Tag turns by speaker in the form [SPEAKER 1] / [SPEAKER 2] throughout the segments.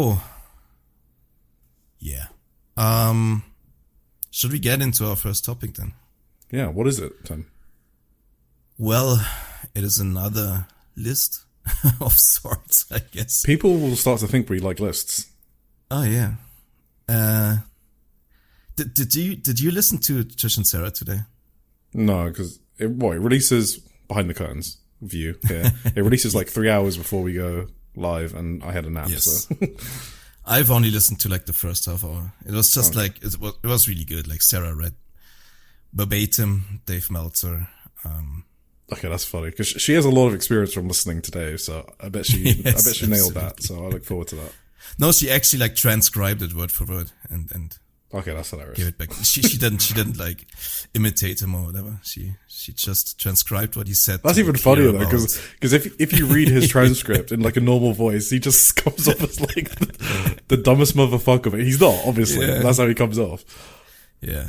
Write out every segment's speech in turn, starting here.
[SPEAKER 1] Oh, yeah. Should we get into our first topic then?
[SPEAKER 2] Yeah, what is it, Tim?
[SPEAKER 1] Well, it is another list of sorts, I guess.
[SPEAKER 2] People will start to think we like lists.
[SPEAKER 1] Oh yeah. Did you listen to Trish and Sarah today?
[SPEAKER 2] No, because it releases behind the curtains view here. It releases like 3 hours before we go live, and I had a nap.
[SPEAKER 1] Yes.
[SPEAKER 2] So.
[SPEAKER 1] I've only listened to like the first half hour. It was just like it was really good. Like Sarah read verbatim Dave Meltzer.
[SPEAKER 2] Okay, that's funny because she has a lot of experience from listening today, so I bet she nailed that. So I look forward to that.
[SPEAKER 1] No, she actually like transcribed it word for word and
[SPEAKER 2] okay, that's hilarious.
[SPEAKER 1] gave it back. She didn't like imitate him or whatever. She just transcribed what he said.
[SPEAKER 2] That's even funnier though, because if you read his transcript in like a normal voice, he just comes off as like the dumbest motherfucker. But he's not, obviously. Yeah. That's how he comes off.
[SPEAKER 1] Yeah.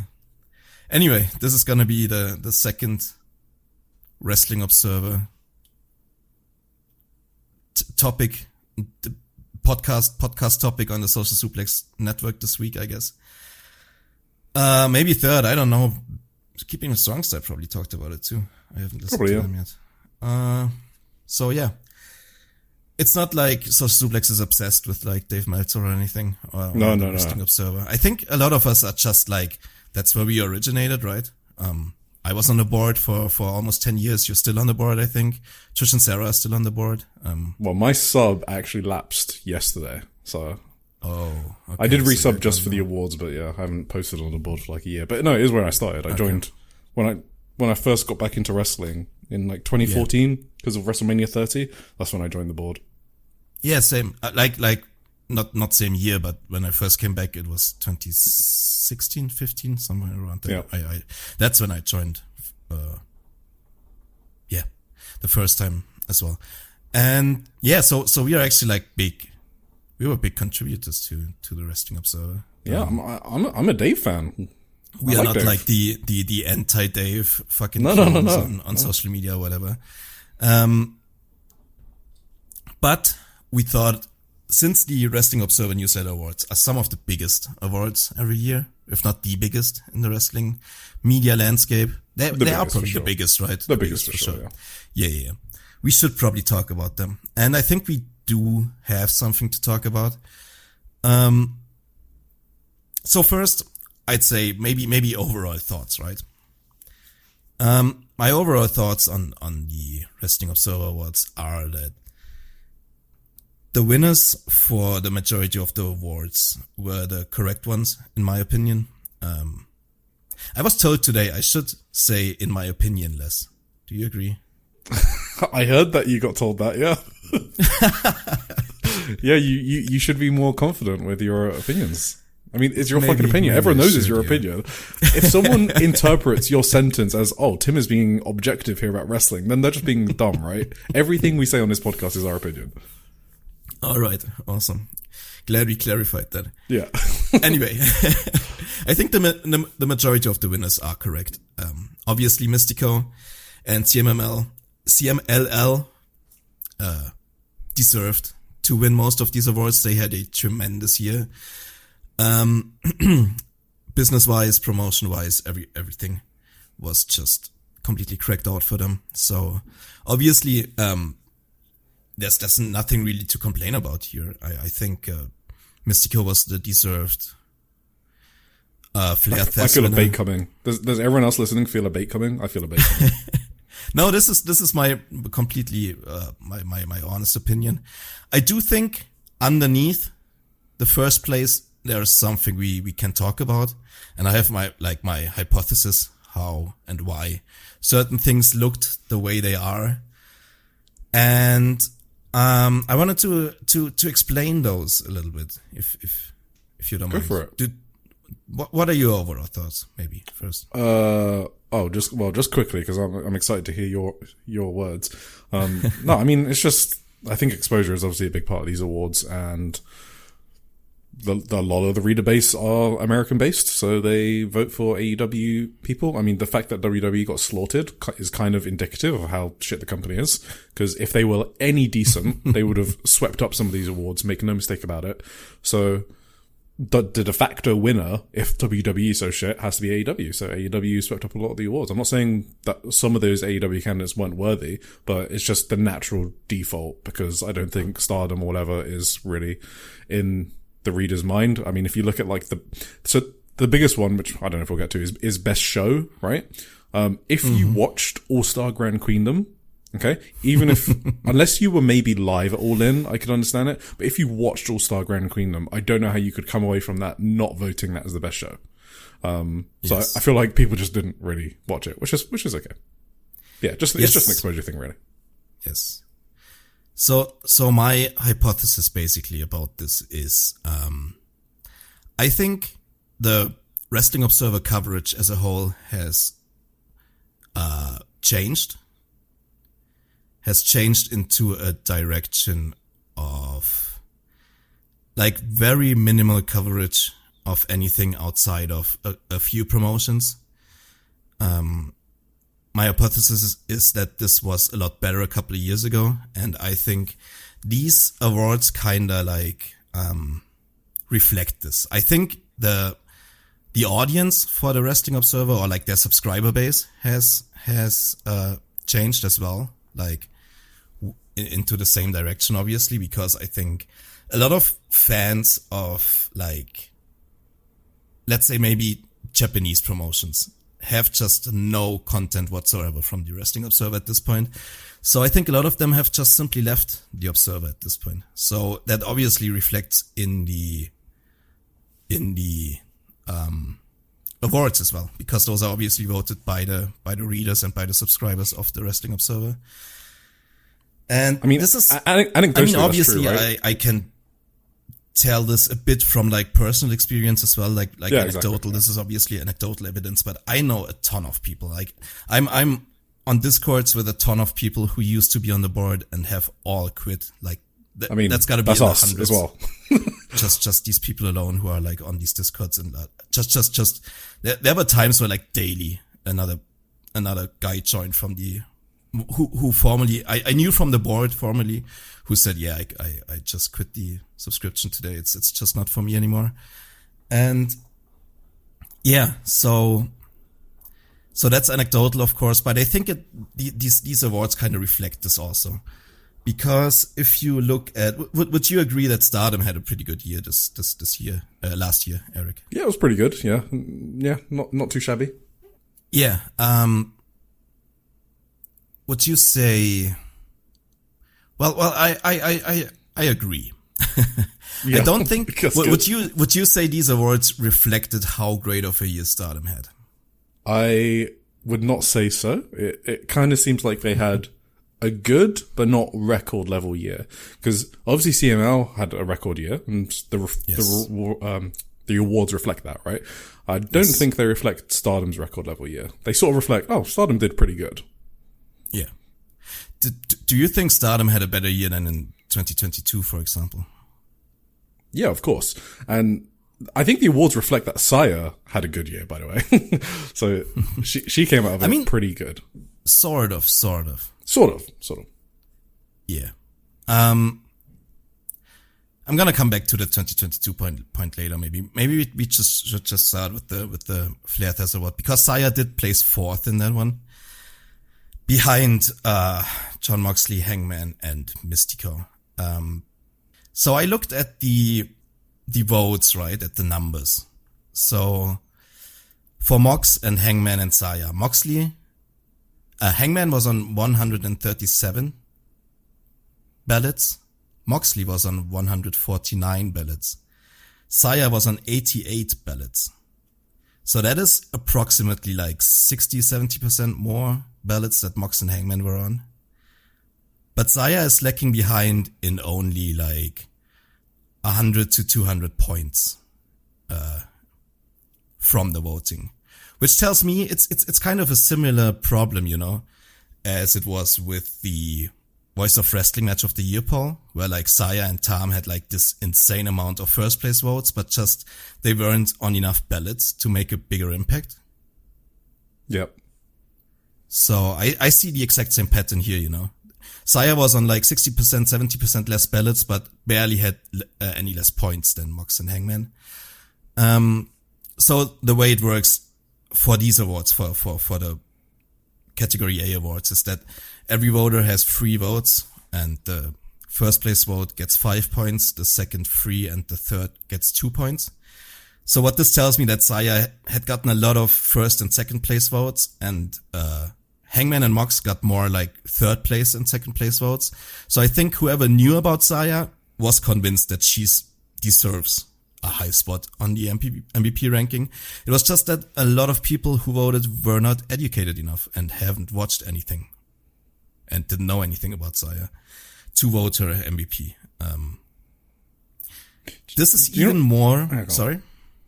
[SPEAKER 1] Anyway, this is gonna be the second Wrestling Observer topic, the podcast topic on the Social Suplex Network this week, I guess. Maybe third, I don't know. Keeping the Songs, I probably talked about it too. I haven't listened to them yet. So yeah. It's not like Social Suplex is obsessed with like Dave Meltzer or anything. Or
[SPEAKER 2] no.
[SPEAKER 1] Wrestling Observer. I think a lot of us are just like, that's where we originated, right? I was on the board for almost 10 years. You're still on the board, I think. Trish and Sarah are still on the board.
[SPEAKER 2] Well, my sub actually lapsed yesterday, so...
[SPEAKER 1] Oh, okay.
[SPEAKER 2] I did resub just for the awards, but yeah, I haven't posted on the board for like a year. But no, it is where I started. I joined when I first got back into wrestling in like 2014 because of WrestleMania 30. That's when I joined the board.
[SPEAKER 1] Yeah, same. Like not same year, but when I first came back, it was 2016, 15, somewhere around there.
[SPEAKER 2] Yeah.
[SPEAKER 1] That's when I joined. The first time as well. And yeah, so we are actually like big. We were big contributors to the Wrestling Observer.
[SPEAKER 2] Yeah, I'm a Dave fan.
[SPEAKER 1] We are not Dave. Like the anti-Dave fucking
[SPEAKER 2] no.
[SPEAKER 1] on social media or whatever. But we thought, since the Wrestling Observer Newsletter Awards are some of the biggest awards every year, if not the biggest in the wrestling media landscape, they are probably the biggest, right?
[SPEAKER 2] The biggest for sure.
[SPEAKER 1] Yeah. We should probably talk about them, and I think we do have something to talk about. So first, I'd say maybe overall thoughts, right? My overall thoughts on the Wrestling Observer Awards are that the winners for the majority of the awards were the correct ones, in my opinion. I was told today I should say, in my opinion, less. Do you agree?
[SPEAKER 2] I heard that you got told that, yeah. Yeah, you should be more confident with your opinions. I mean, it's your fucking opinion. Everyone knows it's your opinion. If someone interprets your sentence as, oh, Tim is being objective here about wrestling, then they're just being dumb, right? Everything we say on this podcast is our opinion.
[SPEAKER 1] All right. Awesome. Glad we clarified that.
[SPEAKER 2] Yeah.
[SPEAKER 1] Anyway, I think the majority of the winners are correct. Obviously, Mystico and CMLL deserved to win most of these awards. They had a tremendous year. Business-wise, promotion-wise, everything was just completely cracked out for them. So obviously, there's nothing really to complain about here. I think Mystico was the deserved Flair Test.
[SPEAKER 2] I feel a bait coming. Does everyone else listening feel a bait coming? I feel a bait coming.
[SPEAKER 1] No, this is my completely my honest opinion. I do think underneath the first place there is something we can talk about, and I have my hypothesis how and why certain things looked the way they are, and I wanted to explain those a little bit if you don't mind.
[SPEAKER 2] Go for it.
[SPEAKER 1] What are your overall thoughts? Maybe first.
[SPEAKER 2] Just quickly, because I'm excited to hear your words. No, I mean, it's just, I think exposure is obviously a big part of these awards, and a lot of the reader base are American based, so they vote for AEW people. I mean, the fact that WWE got slaughtered is kind of indicative of how shit the company is. Because if they were any decent, they would have swept up some of these awards, make no mistake about it. So the de facto winner, if WWE is so shit, has to be AEW. So AEW swept up a lot of the awards. I'm not saying that some of those AEW candidates weren't worthy, but it's just the natural default, because I don't think Stardom or whatever is really in the reader's mind. I mean, if you look at like the biggest one, which I don't know if we'll get to, is best show, right? If you watched All-Star Grand Queendom, okay, even if, unless you were maybe live at All In, I could understand it. But if you watched All-Star Grand Queendom, I don't know how you could come away from that not voting that as the best show. So I feel like people just didn't really watch it, which is okay. Yeah, it's just an exposure thing, really.
[SPEAKER 1] Yes. So my hypothesis basically about this is, I think the Wrestling Observer coverage as a whole has changed into a direction of like very minimal coverage of anything outside of a few promotions. My hypothesis is that this was a lot better a couple of years ago, and I think these awards kinda like reflect this. I think the audience for the Wrestling Observer, or like their subscriber base, has changed as well, like into the same direction, obviously, because I think a lot of fans of, like, let's say maybe Japanese promotions have just no content whatsoever from the Wrestling Observer at this point. So I think a lot of them have just simply left the Observer at this point. So that obviously reflects in the awards as well, because those are obviously voted by the readers and by the subscribers of the Wrestling Observer. And
[SPEAKER 2] I mean,
[SPEAKER 1] this is,
[SPEAKER 2] anecdotally,
[SPEAKER 1] obviously,
[SPEAKER 2] that's true, right?
[SPEAKER 1] I can tell this a bit from like personal experience as well, like
[SPEAKER 2] yeah,
[SPEAKER 1] anecdotal.
[SPEAKER 2] Exactly.
[SPEAKER 1] This is obviously anecdotal evidence, but I know a ton of people. Like I'm on Discords with a ton of people who used to be on the board and have all quit. Like that's got to be in the
[SPEAKER 2] us
[SPEAKER 1] hundreds
[SPEAKER 2] as well.
[SPEAKER 1] just these people alone who are like on these Discords, and just there were times where like daily another guy joined from the who formerly I knew from the board formerly, who said, yeah, I just quit the subscription today. It's just not for me anymore. And yeah, so that's anecdotal, of course, but I think these awards kind of reflect this also. Because if you look at, would you agree that Stardom had a pretty good year this year, last year, Eric?
[SPEAKER 2] Yeah, it was pretty good. Yeah. Yeah. Not too shabby.
[SPEAKER 1] Yeah. Would you say, well, I agree.
[SPEAKER 2] Yeah,
[SPEAKER 1] I don't think, would you say these awards reflected how great of a year Stardom had?
[SPEAKER 2] I would not say so. It kind of seems like they had a good but not record level year, because obviously CML had a record year, and the awards reflect that, right? I don't think they reflect Stardom's record level year. They sort of reflect, Stardom did pretty good.
[SPEAKER 1] Yeah. Do you think Stardom had a better year than in 2022, for example?
[SPEAKER 2] Yeah, of course. And I think the awards reflect that Saya had a good year, by the way. So she came out of it pretty good.
[SPEAKER 1] Sort of. Yeah. I'm gonna come back to the 2022 point later. Maybe we should just start with the Flair Test Award, because Saya did place 4th in that one, behind Jon Moxley, Hangman, and Mystico. So I looked at the votes, right, at the numbers. So for Mox and Hangman and Saya, Hangman was on 137 ballots. Moxley was on 149 ballots. Saya was on 88 ballots. So that is approximately like 60-70% more ballots that Mox and Hangman were on. But Saya is lacking behind in only like 100 to 200 points from the voting, which tells me it's kind of a similar problem, as it was with the Voice of Wrestling Match of the Year poll, where like Saya and Tam had like this insane amount of first place votes, but just they weren't on enough ballots to make a bigger impact.
[SPEAKER 2] Yep.
[SPEAKER 1] So I see the exact same pattern here, you know. Saya was on like 60%, 70% less ballots, but barely had any less points than Mox and Hangman. So the way it works for these awards, for the category A awards, is that every voter has 3 votes, and the first place vote gets 5 points, the second 3, and the third gets 2 points. So what this tells me that Saya had gotten a lot of first and second place votes, and Hangman and Mox got more like third place and second place votes. So I think whoever knew about Saya was convinced that she deserves a high spot on the MVP ranking. It was just that a lot of people who voted were not educated enough and haven't watched anything and didn't know anything about Saya to vote her MVP. This is even more... Sorry?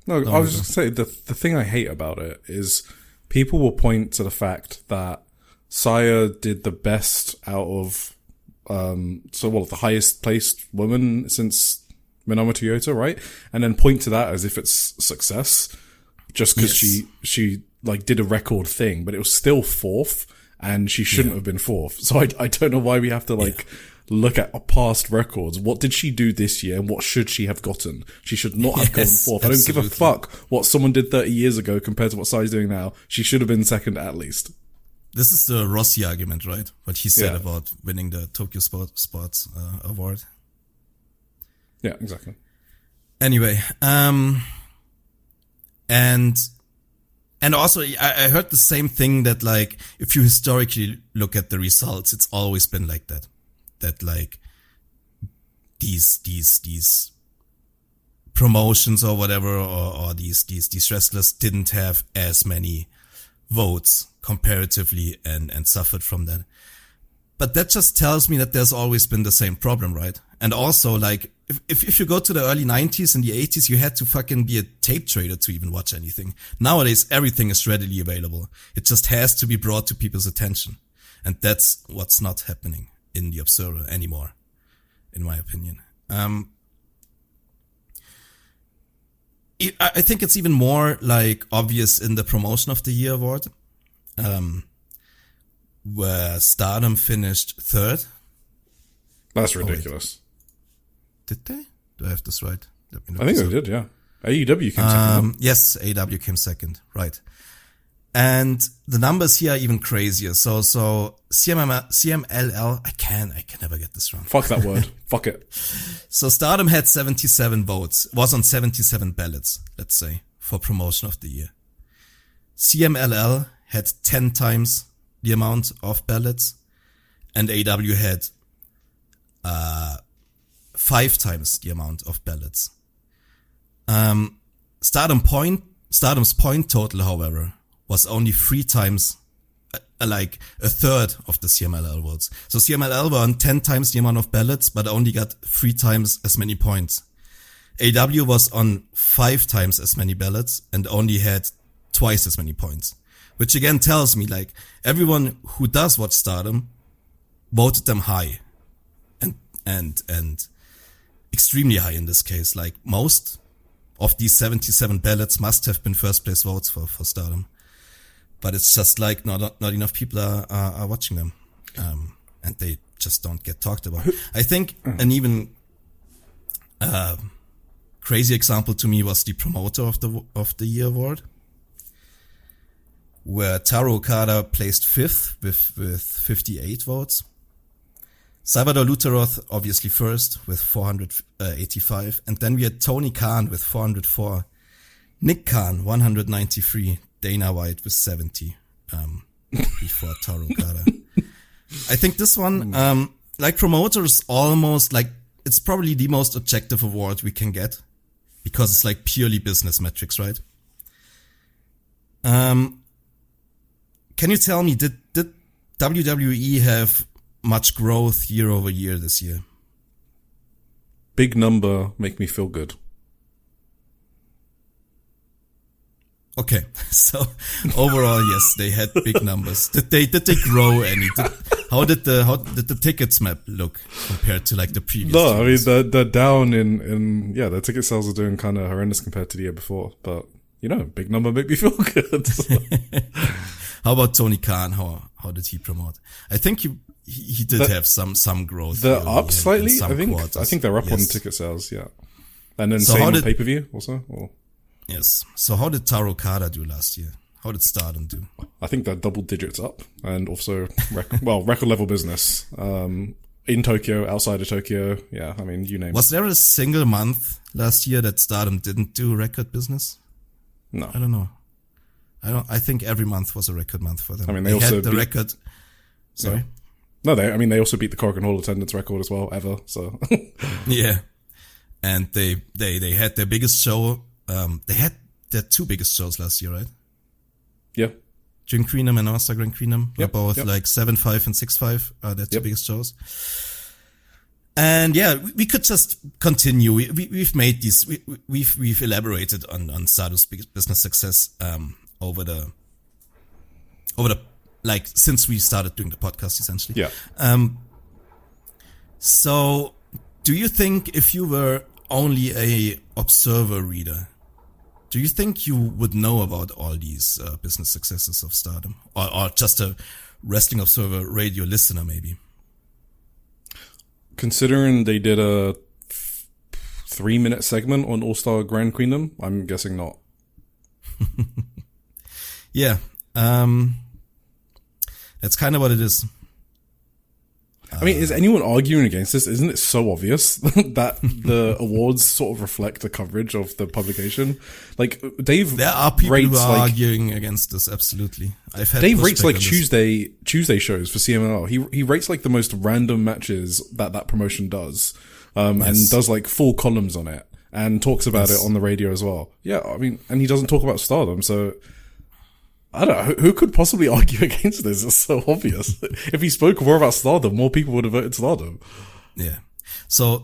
[SPEAKER 2] No, I was just going to say, the thing I hate about it is people will point to the fact that Saya did the best out of, the highest placed woman since Minoru Toyota, right? And then point to that as if it's success, just because she like did a record thing, but it was still 4th, and she shouldn't have been 4th. So I don't know why we have to look at past records. What did she do this year, and what should she have gotten? She should not have gotten 4th. I don't give a fuck what someone did 30 years ago compared to what Sai's doing now. She should have been 2nd at least.
[SPEAKER 1] This is the Rossi argument, right? What he said about winning the Tokyo Sports Award.
[SPEAKER 2] Yeah, exactly.
[SPEAKER 1] Anyway, and also I heard the same thing, that like if you historically look at the results, it's always been like that. That like these promotions or whatever, or these wrestlers didn't have as many votes comparatively and suffered from that. But that just tells me that there's always been the same problem, right? And also, like, if you go to the early 90s and the 80s, you had to fucking be a tape trader to even watch anything. Nowadays, everything is readily available. It just has to be brought to people's attention. And that's what's not happening in the Observer anymore, in my opinion. I think it's even more like obvious in the Promotion of the Year award, where Stardom finished 3rd.
[SPEAKER 2] That's ridiculous.
[SPEAKER 1] Did they? Do I have this right?
[SPEAKER 2] I think they did, yeah. AEW came second.
[SPEAKER 1] Yes, AEW came second, right. And the numbers here are even crazier. So CMLL, I can never get this wrong.
[SPEAKER 2] Fuck that word. Fuck it.
[SPEAKER 1] So Stardom had 77 votes, was on 77 ballots, let's say, for Promotion of the Year. CMLL had 10 times the amount of ballots, and AEW had 5 times the amount of ballots. Stardom's point total, however, was only 3 times, like a third of the CMLL votes. So CMLL were on 10 times the amount of ballots, but only got 3 times as many points. AEW was on 5 times as many ballots and only had twice as many points. Which again tells me, like, everyone who does watch Stardom voted them high. And extremely high in this case. Like, most of these 77 ballots must have been first place votes for Stardom. But it's just like not enough people are watching them. And they just don't get talked about. I think an even crazy example to me was the Promoter of the Year award, where Taro Okada placed 5th with 58 votes. Salvador Luteroth obviously first with 485, and then we had Tony Khan with 404, Nick Khan 193, Dana White with 70 before Taro Okada. I think this one, like Promoters, almost like it's probably the most objective award we can get because it's like purely business metrics, right? Can you tell me, did WWE have much growth year over year this year?
[SPEAKER 2] Big number make me feel good.
[SPEAKER 1] Okay, so overall, yes, they had big numbers. Did they grow any? How did the tickets map look compared to like the previous?
[SPEAKER 2] No,
[SPEAKER 1] years?
[SPEAKER 2] I mean they're down in the ticket sales are doing kind of horrendous compared to the year before. But big number make me feel good.
[SPEAKER 1] How about Tony Khan? How did he promote? I think he did have some growth.
[SPEAKER 2] They're up slightly.
[SPEAKER 1] I
[SPEAKER 2] think they're up on ticket sales. Yeah, and then same on pay per view also. Or?
[SPEAKER 1] Yes. So how did Taro Kada do last year? How did Stardom do?
[SPEAKER 2] I think they're double digits up, and also record level business in Tokyo, outside of Tokyo. Yeah, I mean, you name it.
[SPEAKER 1] Was there a single month last year that Stardom didn't do record business?
[SPEAKER 2] No,
[SPEAKER 1] I don't know. I think every month was a record month for them.
[SPEAKER 2] I mean, they also
[SPEAKER 1] had the record. Sorry.
[SPEAKER 2] No, they also beat the Korakuen Hall attendance record as well ever. So
[SPEAKER 1] yeah, and they had their biggest show. They had their two biggest shows last year, right?
[SPEAKER 2] Yeah.
[SPEAKER 1] Jim Queenum and Master Grand Queenum were both like 7.5 and 6.5 are their two biggest shows. And yeah, we could just continue. We've made these, we've elaborated on Stardom's business success, over the, like, since we started doing the podcast, essentially.
[SPEAKER 2] Yeah.
[SPEAKER 1] So do you think if you were only a observer reader, do you think you would know about all these business successes of Stardom? Or just a Wrestling Observer radio listener, maybe?
[SPEAKER 2] Considering they did a 3-minute segment on All-Star Grand Queendom, I'm guessing not.
[SPEAKER 1] Yeah. That's kind of what it is.
[SPEAKER 2] I mean, is anyone arguing against this? Isn't it so obvious that the awards sort of reflect the coverage of the publication? Like, Dave
[SPEAKER 1] there are people
[SPEAKER 2] rates
[SPEAKER 1] who are
[SPEAKER 2] like,
[SPEAKER 1] arguing against this. Absolutely,
[SPEAKER 2] Dave rates like Tuesday shows for CMLL. He rates like the most random matches that promotion does, and does like full columns on it and talks about it on the radio as well. Yeah, I mean, and he doesn't talk about Stardom, so. I don't know, who could possibly argue against this? It's so obvious. If he spoke more about Stardom, more people would have voted Stardom.
[SPEAKER 1] Yeah. So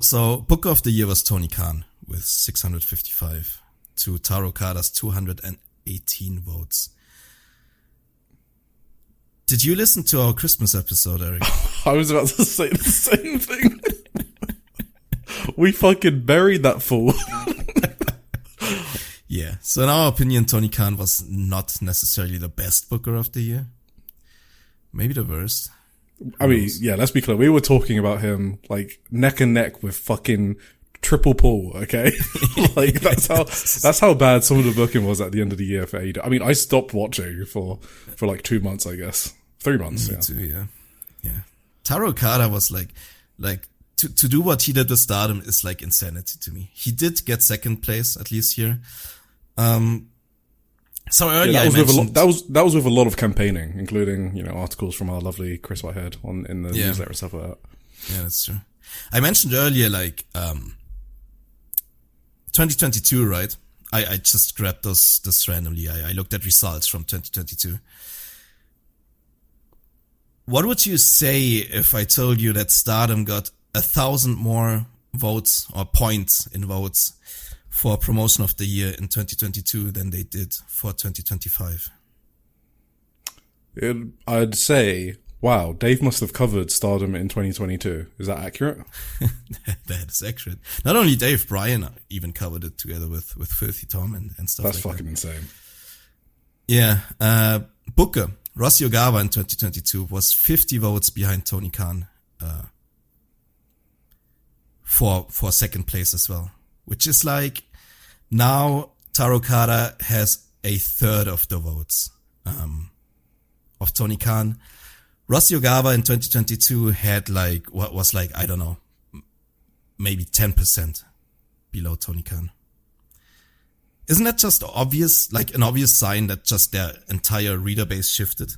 [SPEAKER 1] Booker of the Year was Tony Khan with 655 to Taro Kada's 218 votes. Did you listen to our Christmas episode, Eric?
[SPEAKER 2] I was about to say the same thing. We fucking buried that fool.
[SPEAKER 1] Yeah, so in our opinion, Tony Khan was not necessarily the best booker of the year. Maybe the worst.
[SPEAKER 2] I mean, yeah, let's be clear. We were talking about him like neck and neck with fucking Triple Paul, okay? Like that's how bad some of the booking was at the end of the year for AEW. I mean, I stopped watching for like 2 months, I guess. 3 months,
[SPEAKER 1] Me too, yeah. Taro Kada was like to do what he did with Stardom is like insanity to me. He did get second place, at least here. So earlier
[SPEAKER 2] that was with a lot of campaigning, including articles from our lovely Chris Whitehead in the newsletter and stuff like that.
[SPEAKER 1] Yeah, that's true. I mentioned earlier 2022, right? I just grabbed this randomly. I looked at results from 2022. What would you say if I told you that Stardom got 1,000 more votes or points in votes for Promotion of the Year in 2022 than they did for 2025?
[SPEAKER 2] I'd say, wow, Dave must have covered Stardom in 2022. Is that accurate?
[SPEAKER 1] That is accurate. Not only Dave, Bryan even covered it together with Filthy Tom and stuff.
[SPEAKER 2] That's
[SPEAKER 1] like
[SPEAKER 2] fucking
[SPEAKER 1] that.
[SPEAKER 2] Insane.
[SPEAKER 1] Yeah. Booker, Rossy Ogawa in 2022 was 50 votes behind Tony Khan, for second place as well, which is like now Taro Kada has a third of the votes of Tony Khan. Rossy Ogawa in 2022 had I don't know, maybe 10% below Tony Khan. Isn't that just obvious, like an obvious sign that just their entire reader base shifted?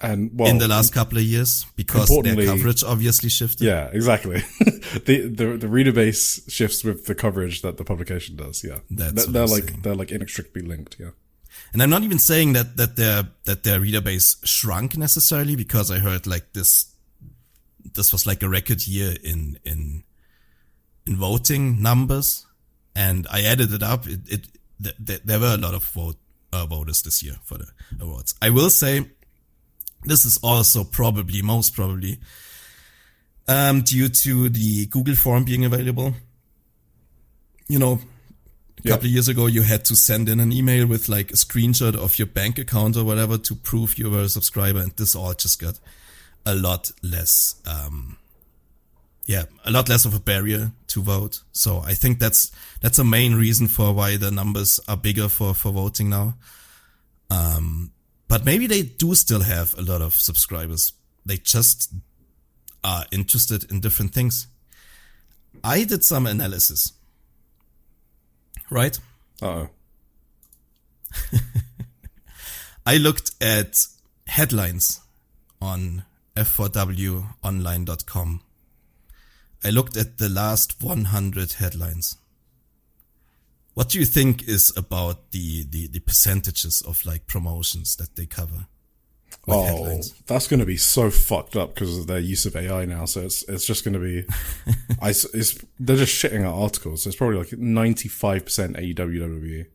[SPEAKER 2] And
[SPEAKER 1] in the last couple of years, because their coverage obviously shifted.
[SPEAKER 2] Yeah, exactly. the reader base shifts with the coverage that the publication does. Yeah, they're like inextricably linked. Yeah,
[SPEAKER 1] and I'm not even saying that their reader base shrunk necessarily, because I heard like this was like a record year in voting numbers, and I added it up. there were a lot of voters this year for the awards. I will say this is also most probably due to the Google form being available. You know, a couple of years ago, you had to send in an email with like a screenshot of your bank account or whatever to prove you were a subscriber, and this all just got a lot less, a lot less of a barrier to vote. So I think that's a main reason for why the numbers are bigger for voting now. But maybe they do still have a lot of subscribers. They just are interested in different things. I did some analysis. Right?
[SPEAKER 2] Uh-oh.
[SPEAKER 1] I looked at headlines on f4wonline.com. I looked at the last 100 headlines. What do you think is about the percentages of like promotions that they cover? Headlines?
[SPEAKER 2] That's going to be so fucked up because of their use of AI now. So it's just going to be, they're just shitting out articles. So it's probably like 95% AEW WWE.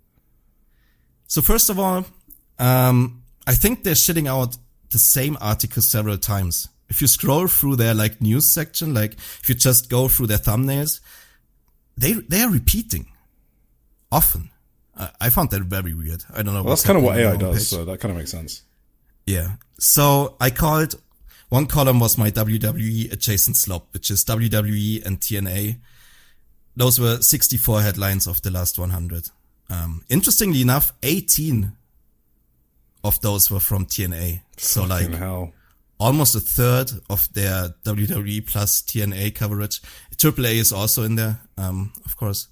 [SPEAKER 1] So first of all, I think they're shitting out the same article several times. If you scroll through their like news section, like if you just go through their thumbnails, they are repeating often. I found that very weird. I don't know.
[SPEAKER 2] Well, that's kind of what AI does. So that kind of makes sense.
[SPEAKER 1] Yeah. So I called, one column was my WWE adjacent slop, which is WWE and TNA. Those were 64 headlines of the last 100. Interestingly enough, 18 of those were from TNA. So
[SPEAKER 2] Fucking
[SPEAKER 1] like
[SPEAKER 2] hell.
[SPEAKER 1] Almost a third of their WWE plus TNA coverage. AAA is also in there, of course.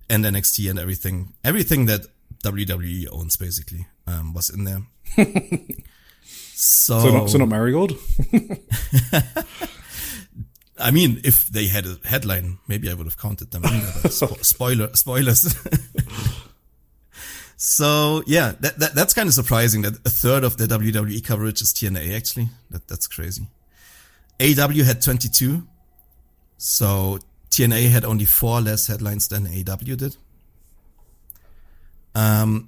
[SPEAKER 1] And NXT and everything that WWE owns basically, was in there. So
[SPEAKER 2] not Marigold?
[SPEAKER 1] I mean, if they had a headline, maybe I would have counted them in there, but spoilers. So yeah, that's kind of surprising that a third of the WWE coverage is TNA actually. That's crazy. AEW had 22. So TNA had only 4 less headlines than AEW did.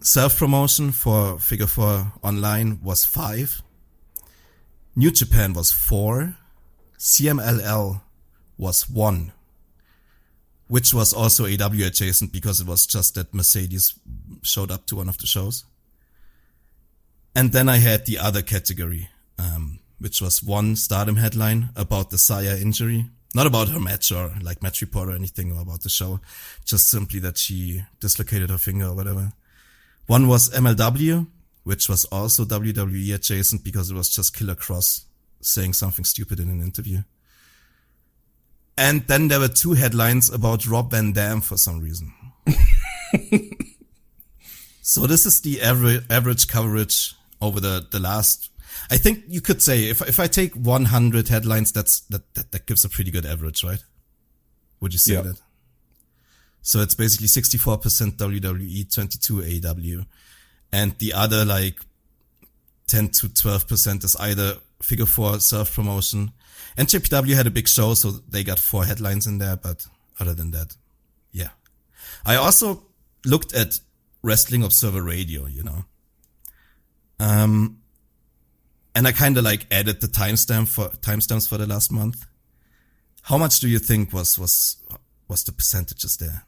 [SPEAKER 1] Self-promotion for Figure 4 Online was 5. New Japan was 4. CMLL was 1. Which was also AEW adjacent because it was just that Mercedes showed up to one of the shows. And then I had the other category, which was 1 Stardom headline about the Saya injury. Not about her match or like match report or anything or about the show. Just simply that she dislocated her finger or whatever. 1 was MLW, which was also WWE adjacent because it was just Killer Cross saying something stupid in an interview. And then there were 2 headlines about Rob Van Dam for some reason. So this is the average coverage over the last, I think you could say if I take 100 headlines, that gives a pretty good average, right? Would you say that? So it's basically 64% WWE, 22 AEW. And the other like 10 to 12% is either Figure 4 self-promotion. And JPW had a big show, so they got 4 headlines in there, but other than that, yeah. I also looked at Wrestling Observer Radio, you know. And I kind of like added the timestamps for the last month. How much do you think was the percentages there?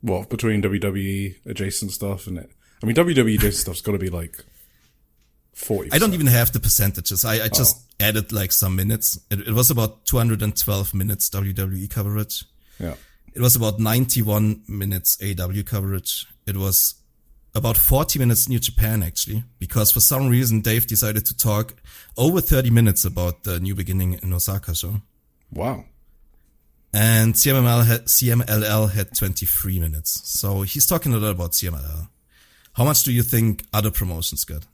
[SPEAKER 2] What, between WWE adjacent stuff and it? I mean, WWE adjacent stuff's got to be like 40%.
[SPEAKER 1] I don't even have the percentages. I just added like some minutes. It was about 212 minutes WWE coverage.
[SPEAKER 2] Yeah.
[SPEAKER 1] It was about 91 minutes AW coverage. It was about 40 minutes New Japan actually, because for some reason Dave decided to talk over 30 minutes about the New Beginning in Osaka show.
[SPEAKER 2] Wow.
[SPEAKER 1] And CMLL had 23 minutes. So he's talking a lot about CMLL. How much do you think other promotions got?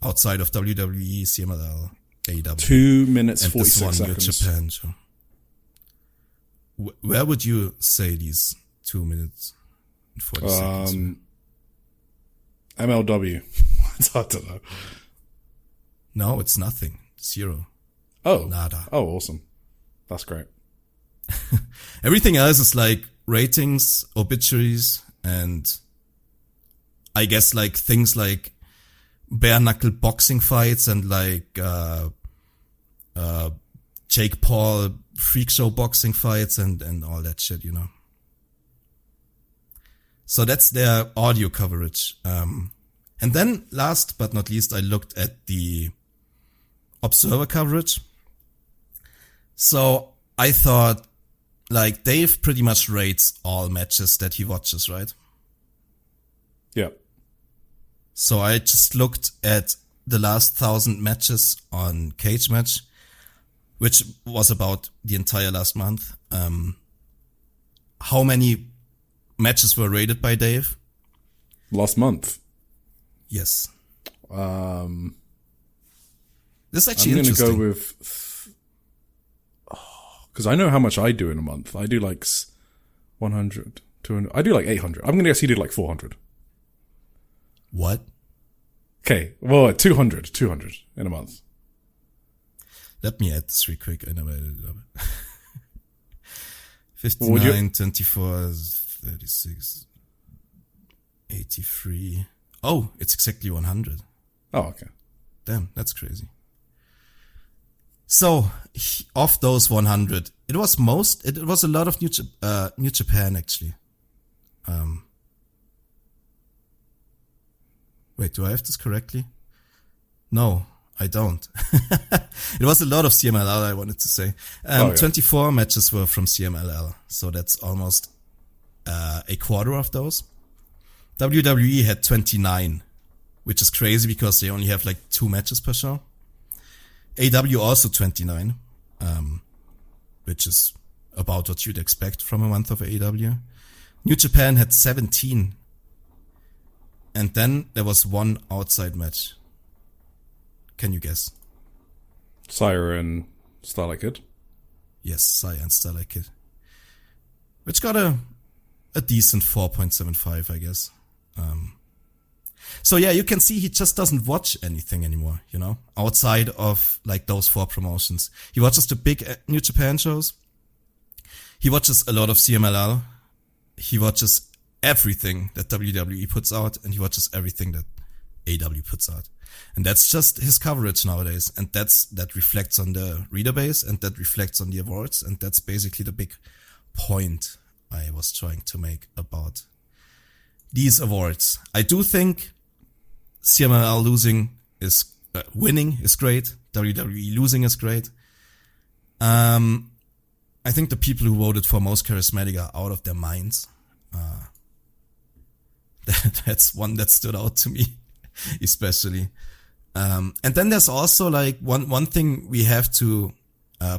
[SPEAKER 1] Outside of WWE, CMLL, AEW.
[SPEAKER 2] 2 minutes,
[SPEAKER 1] and
[SPEAKER 2] 46
[SPEAKER 1] this one
[SPEAKER 2] seconds.
[SPEAKER 1] New Japan show. Where would you say these 2 minutes and 40 seconds?
[SPEAKER 2] MLW. I don't know.
[SPEAKER 1] No, it's nothing. 0.
[SPEAKER 2] Oh.
[SPEAKER 1] Nada.
[SPEAKER 2] Oh, awesome. That's great.
[SPEAKER 1] Everything else is like ratings, obituaries, And I guess like things like bare knuckle boxing fights and like Jake Paul freak show boxing fights and all that shit, you know. So that's their audio coverage. And then last but not least, I looked at the Observer coverage. So I thought, like, Dave pretty much rates all matches that he watches, right?
[SPEAKER 2] Yeah.
[SPEAKER 1] So I just looked at the last 1,000 matches on Cage Match, which was about the entire last month. How many matches were rated by Dave?
[SPEAKER 2] Last month?
[SPEAKER 1] Yes. This is
[SPEAKER 2] I'm
[SPEAKER 1] actually
[SPEAKER 2] going to
[SPEAKER 1] interesting.
[SPEAKER 2] go with... Because I know how much I do in a month. I do like 100, 200... I do like 800. I'm going to guess he did like 400.
[SPEAKER 1] What?
[SPEAKER 2] Okay, well, 200 in a month.
[SPEAKER 1] Let me add this real quick. I never added it up. 59, 24, 36, 83. Oh, it's exactly 100.
[SPEAKER 2] Oh, okay.
[SPEAKER 1] Damn, that's crazy. So, of those 100, it was a lot of New Japan, actually. Wait, do I have this correctly? No, I don't. It was a lot of CMLL, I wanted to say. 24 matches were from CMLL, so that's almost a quarter of those. WWE had 29, which is crazy because they only have like 2 matches per show. AW also 29, which is about what you'd expect from a month of AEW. New Japan had 17. And then there was one outside match. Can you guess?
[SPEAKER 2] Sire and Starlight Kid?
[SPEAKER 1] Yes, Sire and Starlight Kid. Which got a decent 4.75, I guess. So yeah, you can see he just doesn't watch anything anymore, you know, outside of like those 4 promotions. He watches the big New Japan shows. He watches a lot of CMLL. He watches everything that WWE puts out, and he watches everything that AW puts out. And that's just his coverage nowadays. And that reflects on the reader base, and that reflects on the awards. And that's basically the big point I was trying to make about these awards. I do think CMLL winning is great. WWE losing is great. I think the people who voted for most charismatic are out of their minds. That's one that stood out to me, especially. And then there's also like one thing we have to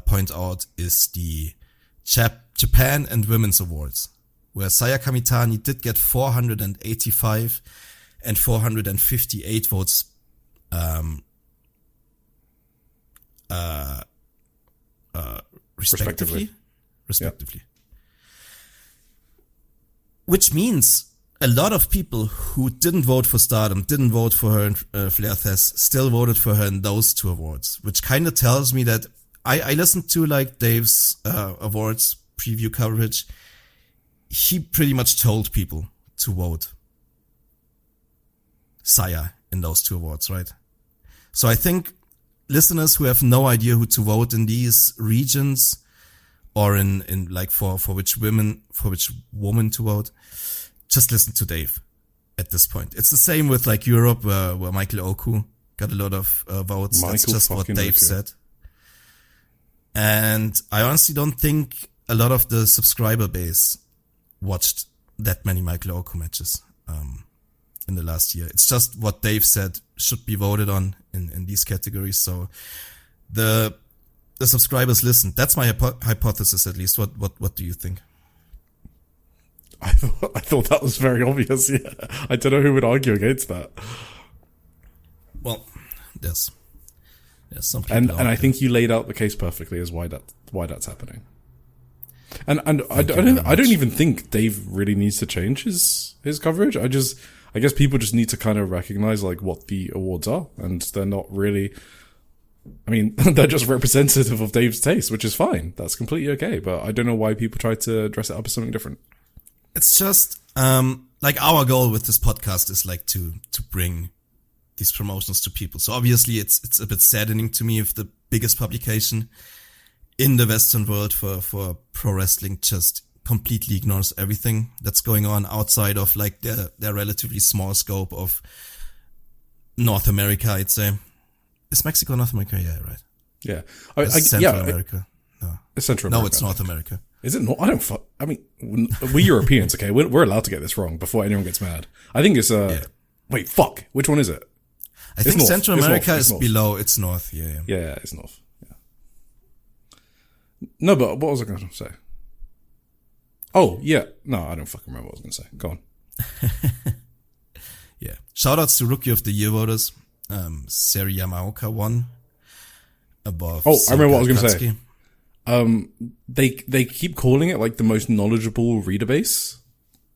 [SPEAKER 1] point out is the Japan and Women's Awards, where Saya Kamitani did get 485 and 458 votes respectively. Which means a lot of people who didn't vote for Stardom, didn't vote for her in Flair Fest, still voted for her in those 2 awards, which kind of tells me that I listened to like Dave's awards preview coverage. He pretty much told people to vote Saya in those 2 awards, right? So I think listeners who have no idea who to vote in these regions, or in like for which woman to vote, just listen to Dave at this point. It's the same with like Europe, where Michael Oku got a lot of votes. That's just what Dave said. And I honestly don't think a lot of the subscriber base watched that many Michael Oku matches in the last year. It's just what Dave said should be voted on in these categories. So the subscribers listened. That's my hypothesis, at least. What do you think?
[SPEAKER 2] I thought that was very obvious. Yeah, I don't know who would argue against that.
[SPEAKER 1] Well, there's some people
[SPEAKER 2] and I think you laid out the case perfectly as why that's happening. And I don't even think Dave really needs to change his coverage. I guess people just need to kind of recognize like what the awards are, and they're not really. I mean, they're just representative of Dave's taste, which is fine. That's completely okay. But I don't know why people try to dress it up as something different.
[SPEAKER 1] It's just, like our goal with this podcast is like to bring these promotions to people. So obviously it's a bit saddening to me if the biggest publication in the Western world for pro wrestling just completely ignores everything that's going on outside of like their relatively small scope of North America, I'd say. Is Mexico North America? Yeah, right.
[SPEAKER 2] Yeah.
[SPEAKER 1] Central America. No.
[SPEAKER 2] It's Central America.
[SPEAKER 1] No, it's North America.
[SPEAKER 2] Is it not? I mean, we Europeans, okay? We're allowed to get this wrong before anyone gets mad. I think it's, wait, fuck. Which one is it?
[SPEAKER 1] I think
[SPEAKER 2] north.
[SPEAKER 1] Central America
[SPEAKER 2] It's
[SPEAKER 1] is
[SPEAKER 2] north.
[SPEAKER 1] below. It's north. Yeah.
[SPEAKER 2] Yeah, it's north. Yeah. No, but what was I going to say? Oh, yeah. No, I don't fucking remember what I was going to say. Go on.
[SPEAKER 1] Yeah. Shoutouts to Rookie of the Year voters. Seri Yamaoka won. Above.
[SPEAKER 2] Oh, I remember what I was going to
[SPEAKER 1] Katsuki.
[SPEAKER 2] say. They keep calling it like the most knowledgeable reader base,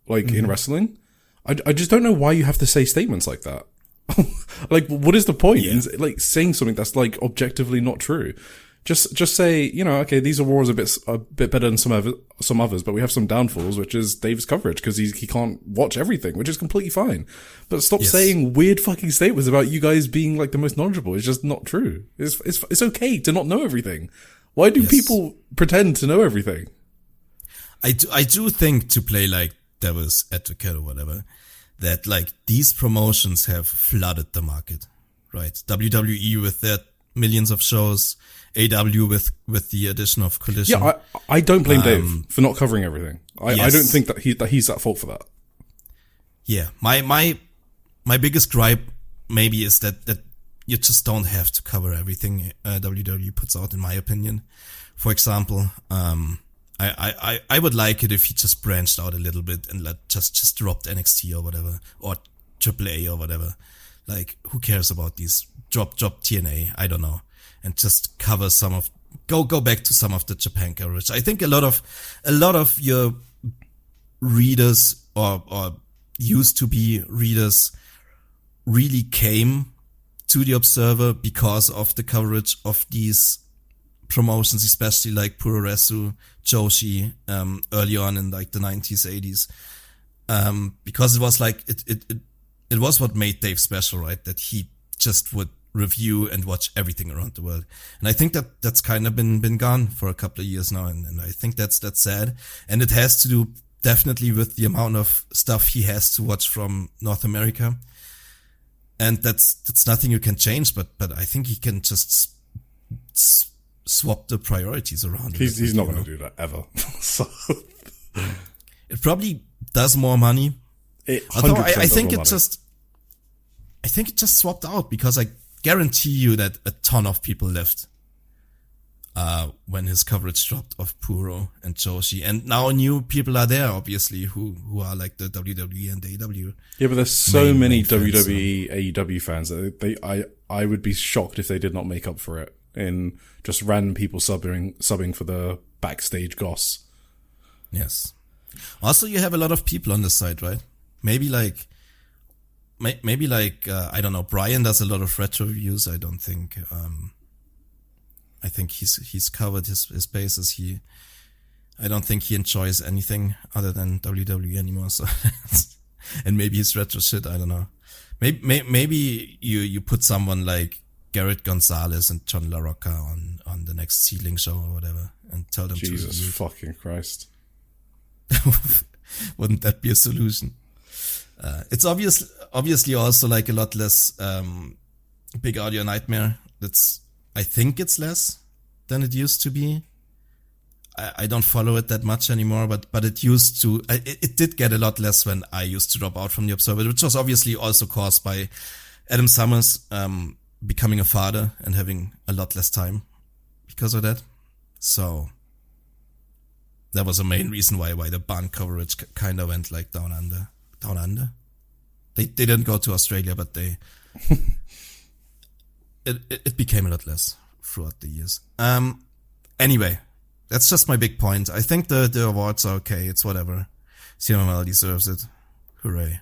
[SPEAKER 2] like in wrestling. I just don't know why you have to say statements like that. Like, what is the point in like saying something that's like objectively not true? Just say, you know, okay, these awards are a bit better than some others, but we have some downfalls, which is Dave's coverage because he can't watch everything, which is completely fine. But stop saying weird fucking statements about you guys being like the most knowledgeable. It's just not true. It's okay to not know everything. Why do people pretend to know everything?
[SPEAKER 1] I do think, to play like devil's advocate or whatever, that like these promotions have flooded the market, right? WWE with their millions of shows, AW with the addition of Collision.
[SPEAKER 2] Yeah, I don't blame Dave for not covering everything. I don't think that he's at fault for that.
[SPEAKER 1] Yeah, my biggest gripe maybe is that you just don't have to cover everything WWE puts out, in my opinion. For example, I would like it if he just branched out a little bit and just dropped NXT or whatever, or AAA or whatever. Like, who cares about these? Drop TNA, I don't know, and just cover go back to some of the Japan coverage. I think a lot of your readers or used to be readers really came to the Observer because of the coverage of these promotions, especially like Puroresu, Joshi, early on in like the 90s, 80s. Because it was like, it was what made Dave special, right? That he just would review and watch everything around the world. And I think that's kind of been gone for a couple of years now. And I think that's sad. And it has to do definitely with the amount of stuff he has to watch from North America. And that's nothing you can change, but I think he can just swap the priorities around.
[SPEAKER 2] He's not going to do that ever. So
[SPEAKER 1] it probably does more money. Although I think it just swapped out, because I guarantee you that a ton of people left when his coverage dropped of Puro and Joshi, and now new people are there, obviously, who are like the WWE and AEW.
[SPEAKER 2] Yeah, but there's so many WWE, AEW fans that I would be shocked if they did not make up for it in just random people subbing for the backstage goss.
[SPEAKER 1] Yes. Also, you have a lot of people on the site, right? Maybe like I don't know, Brian does a lot of retro reviews. I don't think I think he's covered his bases. I don't think he enjoys anything other than WWE anymore. So, and maybe his retro shit, I don't know. Maybe you put someone like Garrett Gonzalez and John LaRocca on the next Seedling show or whatever, and tell them
[SPEAKER 2] Jesus
[SPEAKER 1] to
[SPEAKER 2] fucking Christ.
[SPEAKER 1] Wouldn't that be a solution? It's obviously also like a lot less Big Audio Nightmare. I think it's less than it used to be. I don't follow it that much anymore, but it used to. It did get a lot less when I used to drop out from the Observer, which was obviously also caused by Adam Summers becoming a father and having a lot less time because of that. So that was the main reason why the band coverage kind of went like down under. Down under. They didn't go to Australia, but it became a lot less throughout the years. Anyway, that's just my big point. I think the awards are okay. It's whatever. CMLL deserves it. Hooray.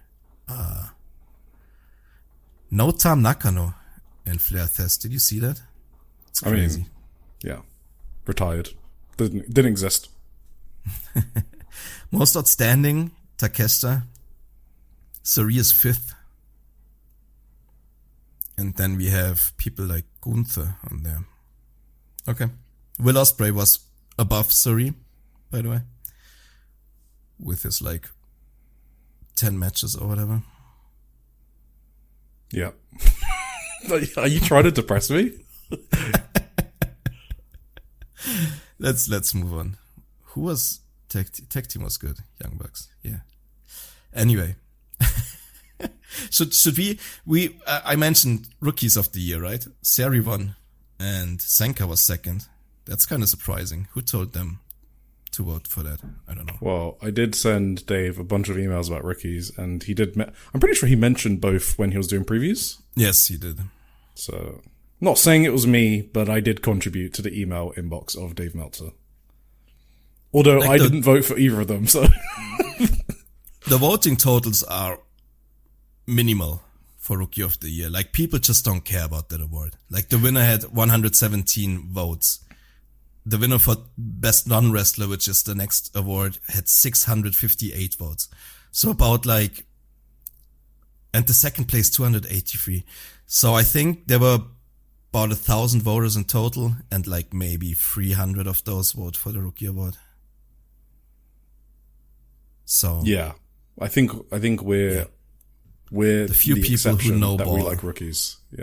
[SPEAKER 1] Notam Nakano in Flair Fest. Did you see that? It's crazy.
[SPEAKER 2] Yeah. Retired. Didn't exist.
[SPEAKER 1] Most outstanding Takeshita. Suri is 5th. And then we have people like Gunther on there. Okay. Will Ospreay was above Suri, by the way. With his 10 matches or whatever.
[SPEAKER 2] Yeah. Are you trying to depress me?
[SPEAKER 1] Let's move on. Who was tag team was good? Young Bucks. Yeah. Anyway. Should we I mentioned rookies of the year, right? Sari won and Senka was 2nd. That's kind of surprising. Who told them to vote for that? I don't know.
[SPEAKER 2] Well, I did send Dave a bunch of emails about rookies, and he did. I'm pretty sure he mentioned both when he was doing previews.
[SPEAKER 1] Yes, he did.
[SPEAKER 2] So, not saying it was me, but I did contribute to the email inbox of Dave Meltzer. Although I didn't vote for either of them, so.
[SPEAKER 1] The voting totals are minimal for Rookie of the Year. People just don't care about that award. The winner had 117 votes. The winner for Best Non-Wrestler, which is the next award, had 658 votes. So about and the second place 283. So I think there were about 1,000 voters in total, and maybe 300 of those vote for the Rookie Award. So
[SPEAKER 2] yeah, I think we're
[SPEAKER 1] the few people who know
[SPEAKER 2] that
[SPEAKER 1] ball.
[SPEAKER 2] We like rookies. Yeah.